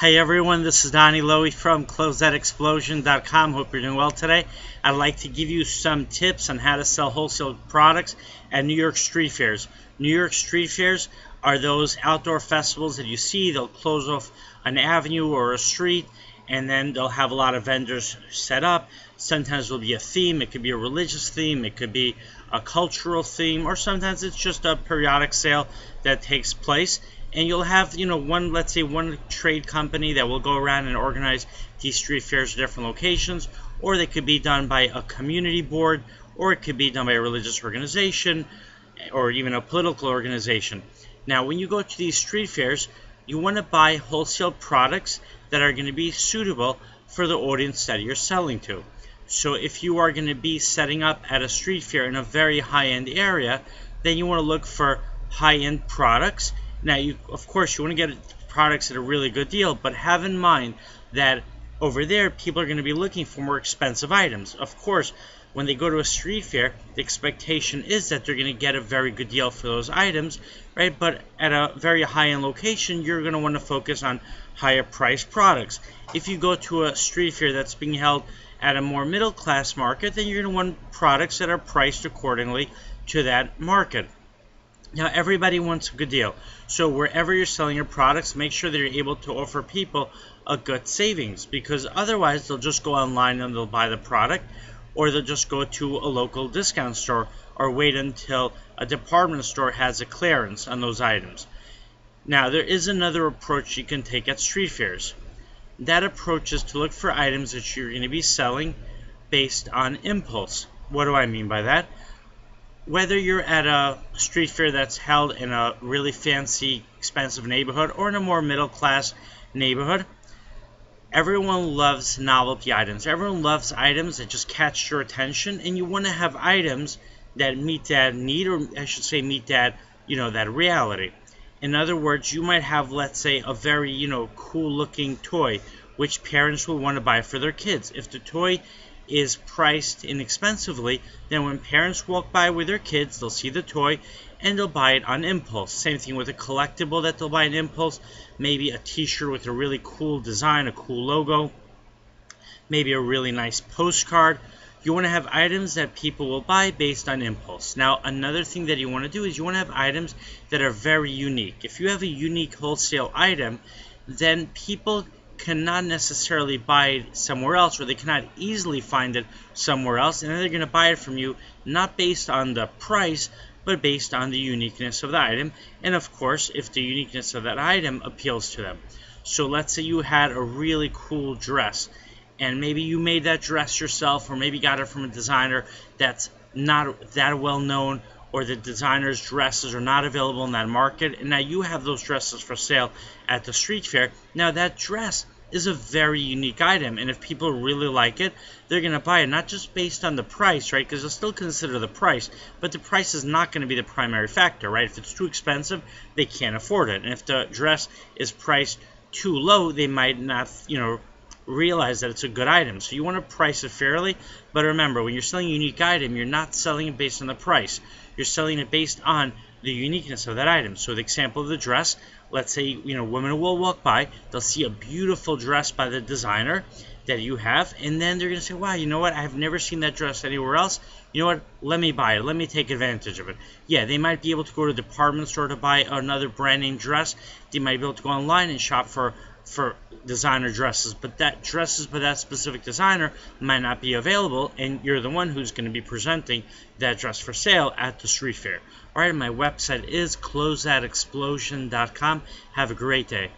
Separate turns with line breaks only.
Hey everyone, this is Donny Lowy from Closeout Hope you're doing well today. I'd like to give you some tips on how to sell wholesale products at New York street fairs. New York street fairs are those outdoor festivals that you see. They'll close off an avenue or a street, and then they'll have a lot of vendors set up. Sometimes there'll be a theme. It could be a religious theme. It could be a cultural theme, or sometimes it's just a periodic sale that takes place. And you'll have, let's say one trade company that will go around and organize these street fairs at different locations, or they could be done by a community board, or it could be done by a religious organization, or even a political organization. Now, when you go to these street fairs, you want to buy wholesale products that are going to be suitable for the audience that you're selling to. So if you are going to be setting up at a street fair in a very high-end area, then you want to look for high-end products. Now, of course, you want to get products at a really good deal, but have in mind that over there, people are going to be looking for more expensive items. Of course, when they go to a street fair, the expectation is that they're going to get a very good deal for those items, right? But at a very high-end location, you're going to want to focus on higher-priced products. If you go to a street fair that's being held at a more middle-class market, then you're going to want products that are priced accordingly to that market. Now, everybody wants a good deal. So wherever you're selling your products, make sure that you're able to offer people a good savings, because otherwise they'll just go online and they'll buy the product, or they'll just go to a local discount store or wait until a department store has a clearance on those items. Now, there is another approach you can take at street fairs. That approach is to look for items that you're going to be selling based on impulse. What do I mean by that? Whether you're at a street fair that's held in a really fancy, expensive neighborhood or in a more middle-class neighborhood, everyone loves novelty items. Everyone loves items that just catch your attention, and you want to have items that meet that need, or I should say meet that, that reality. In other words, you might have, let's say, a very, cool-looking toy, which parents will want to buy for their kids. If the toy is priced inexpensively, then when parents walk by with their kids, they'll see the toy and they'll buy it on impulse. Same thing with a collectible that they'll buy on impulse, maybe a t-shirt with a really cool design, a cool logo, maybe a really nice postcard. You want to have items that people will buy based on impulse. Now, another thing that you want to do is you want to have items that are very unique. If you have a unique wholesale item, then people cannot necessarily buy it somewhere else, or they cannot easily find it somewhere else, and then they're going to buy it from you not based on the price, but based on the uniqueness of the item, and of course, if the uniqueness of that item appeals to them. So let's say you had a really cool dress, and maybe you made that dress yourself, or maybe got it from a designer that's not that well known, or the designer's dresses are not available in that market, and now you have those dresses for sale at the street fair. Now, that dress is a very unique item, and if people really like it, they're going to buy it, not just based on the price, right, because they'll still consider the price, but the price is not going to be the primary factor, right? If it's too expensive, they can't afford it, and if the dress is priced too low, they might not, realize that it's a good item. So you want to price it fairly, but remember, when you're selling a unique item, you're not selling it based on the price. You're selling it based on the uniqueness of that item. So the example of the dress, let's say, women will walk by, they'll see a beautiful dress by the designer that you have, and then they're going to say, wow, you know what, I've never seen that dress anywhere else. You know what, let me buy it, let me take advantage of it. Yeah, they might be able to go to a department store to buy another brand name dress. They might be able to go online and shop for designer dresses, but that dresses by that specific designer might not be available, and you're the one who's going to be presenting that dress for sale at the street fair. Alright, my website is closeoutexplosion.com. Have a great day.